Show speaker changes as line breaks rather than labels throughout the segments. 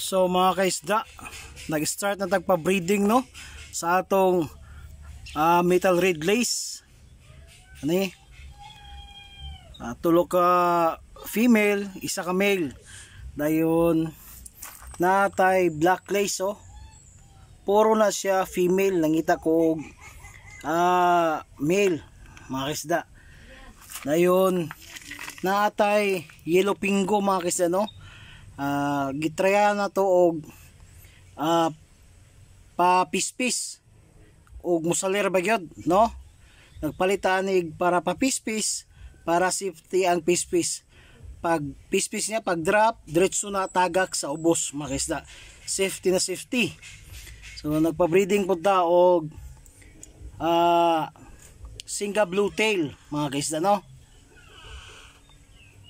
So mga kaisda, nag-start na tagpa-breeding no sa atong metal red lace. Ani? Tulo ka female, isa ka male. Dayon natay black lace oh. Puro na siya female, nangita ko male mga kaisda. Dayon natay yellow pingo mga kaisda no. Gitraya na to og papispis og musalir bagyod no, nagpalitan ig para papispis para safety ang pispis. Pag pispis niya pag drop diretso na tagak sa ubos mga kaisda, safety na safety. So nagpa-breeding pud ta og Singa blue tail mga kaisda no.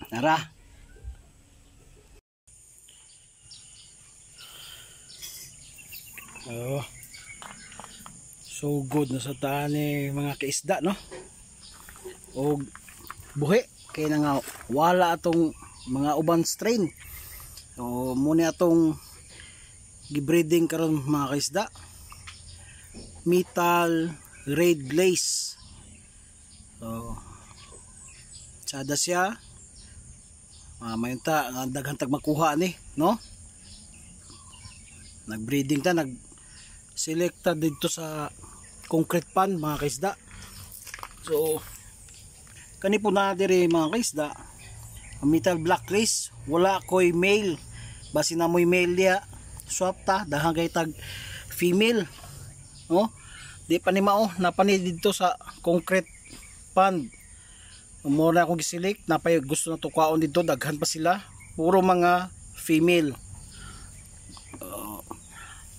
Tara. So good na sa tani mga kaisda no. Og buhi kay na nga wala atong mga uban strain. So muna atong gibreeding karon mga kaisda. Metal red lace. So sada siya. Mayunta daghan tag makuha ni no. Nagbreeding ta, selecta dito sa concrete pan mga kaisda. So kani po na diri mga kaisda metal black lace, wala koy male, basi na moy male dia swap ta dahang kay tag female no. Di pa ni mao napani dito sa concrete pan mo na akong giselect, napay gusto na tukwaon dito, daghan pa sila, puro mga female.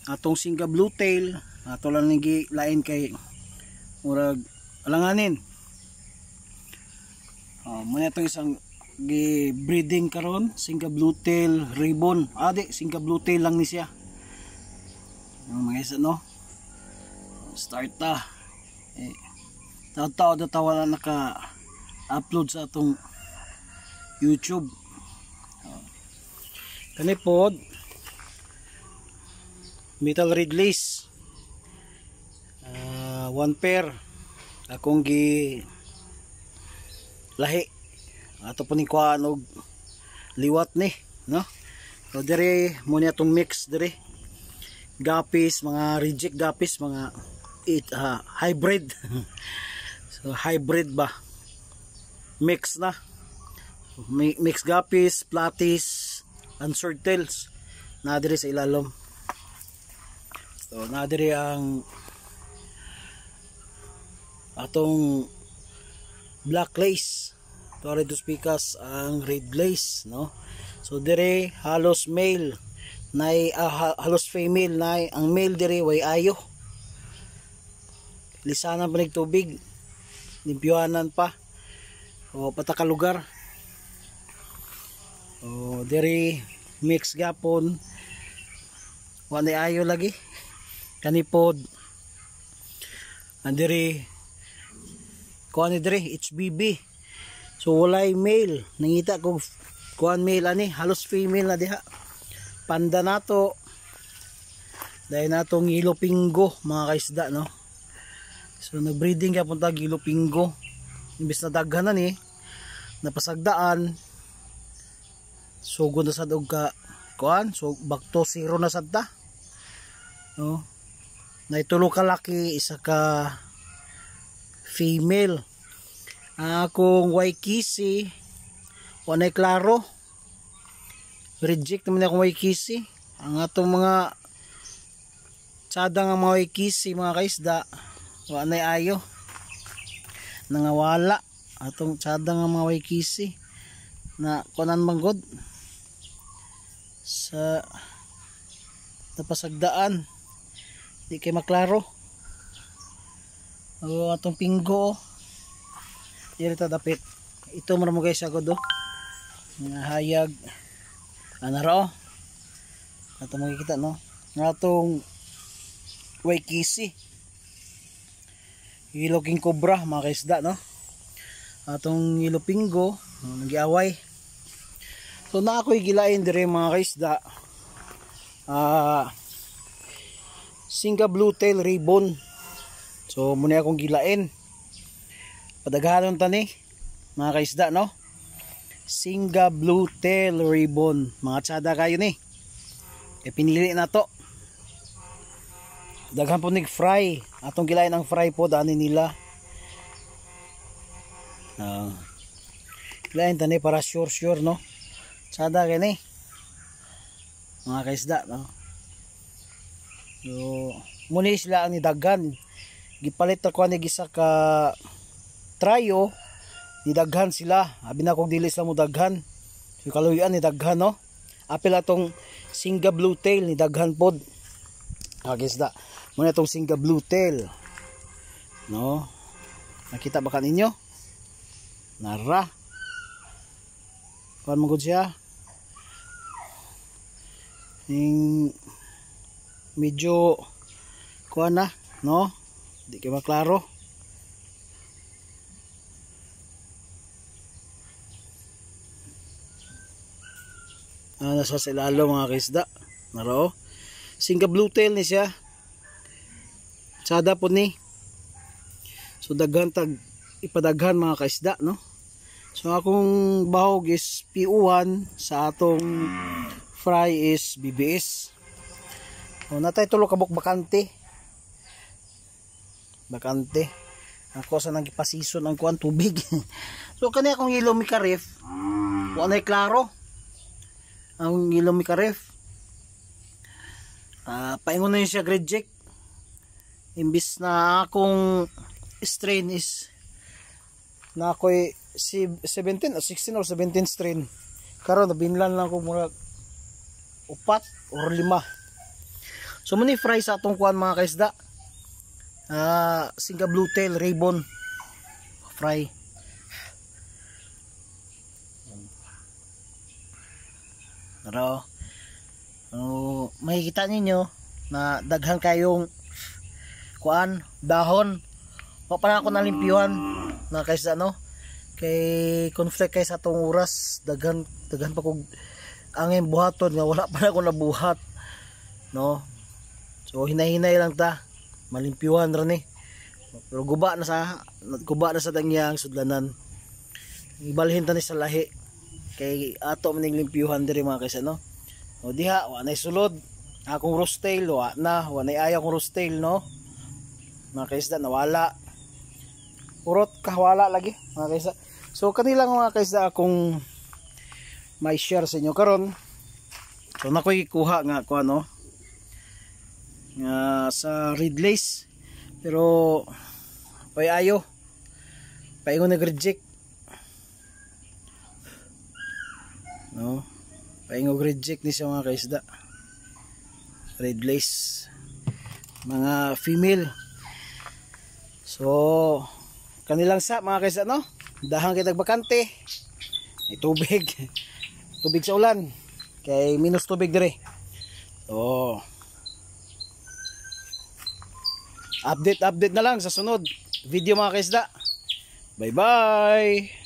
Atong Singa blue tail ato lang nigi lain kay murag alanganin. Muna itong isang breeding karon Singa blue tail ribbon. Di Singa blue tail lang ni siya. Yung mga isa no. Start ta. Taw-taw na tawa na naka-upload sa atong YouTube. Kani pod metal red lace, one pair akong gi lahi ato po ni kuhaan og liwat ni no. So dire mo ni atong mix dire gapis, mga reject gapis, mga hybrid. So hybrid ba mix na, mix gapis, platis and swordtails na dire sa ilalom. So nadiri ang atong black lace, to to speakas ang red lace no. So dire halos male nay halos female nay, ang male dire way ayo, lisanan pa nig tubig, limpyohanan pa o pataka lugar. O dire mix gapon wa nay ayo lagi kanipod. Andiri kuan ni dire HBB. So walay male, nangita ko kuan male ani, halos female na diha. Panda nato dahil natong ilopingo mga kaisda no. So nagbreeding ka punta ilopingo, imbis na daghan na ni napasagdaan, sugod na sad og ka kuan, so back to zero na sad ta no. Naitulo ka laki, isa ka female. Akong Waikisi wanay klaro, reject naman akong Waikisi. Ang atong mga tsada nga mga Waikisi mga kaisda wanay ayo, nangawala atong tsada nga mga Waikisi na kunan manggod sa napasagdaan, di kay maklaro. O atong pinggo diri ta dapit, ito mo guys ako do nga hayag anaro ato makikita no nga atong Waikisi Yellow King Cobra mga kaisda no. Atong yellow pingo nagiaway. So na ako'y gilain dire mga kaisda Singa Bluetail Ribbon. So muna akong gilain. Padaghanon tani mga kaisda, no? Singa Bluetail Ribbon. Mga tsada kayo ni. E pinili na to. Daghan po nig fry. Atong gilain ang fry po dani nila. Gilain tani para sure no. Tsada kay ni. Mga kaisda, no? So muna sila ang nidaghan. Gipalit ako ni gisa ka tryo, nidaghan sila. Abi na kong dili sila mo daghan. So kaluyan ni daghan, no? Apil atong Singa Bluetail ni daghan pod. Kagisda. Muna itong Singa Bluetail. No? Nakita ba kaninyo? Nara. Kuan mo gud siya. Medyo kuan na, no? Di kay maklaro. Nasa silalo mga kaisda. Naro. Singa Bluetail ni siya. Tsada po ni. So daghan tag ipadaghan mga kaisda, no? So akong bahog is PU1, sa atong fry is BBS. O natay tulo kabuk bakante. Bakante. Ako sa nagipasison ang kuan tubig. So kani akong yellow mica ref. Wa nay klaro. Ang yellow mica ref. Paingon na yun siya grade check. Imbis na akong strain is na ako'y 17 o 16 or 17 strain. Karon nabinlan lang ko mura 4 or 5. So muni fry sa atong kuan mga kaisda. Singa Bluetail Ribbon fry. Pero makikita ninyo na daghan kayong kuan dahon. Wa pa ako nalimpyuhan na kaisda, no? Kay conflict kay sa atong oras, daghan pa kog angin buhaton nga wala pa ako nabuhat, no? So hinay-hinay lang ta, malimpyuhan ra ni. Pero guba na sa dangyang sudlanan. Ibalhin ta ni sa lahi. Kay ato maning limpyuhan diri mga kaisa, no? O diha wa nay sulod. Akong rostail wa nay ayaw kong rostail, no? Mga kaisa nawala. Urot kahwala lagi mga kaisa. So kanila mga kaisa akong may share sa inyo karon. So nakoy kuha nga ko ano sa red lace, pero ayo paingon nag-reject, no? Paingon reject ni siya mga kaisda. Red lace mga female. So kanilang sa mga kaisda, no? Dahang kitag bakante ay tubig sa ulan kay minus tubig dire. So update na lang sa sunod video mga kaisda. Bye bye.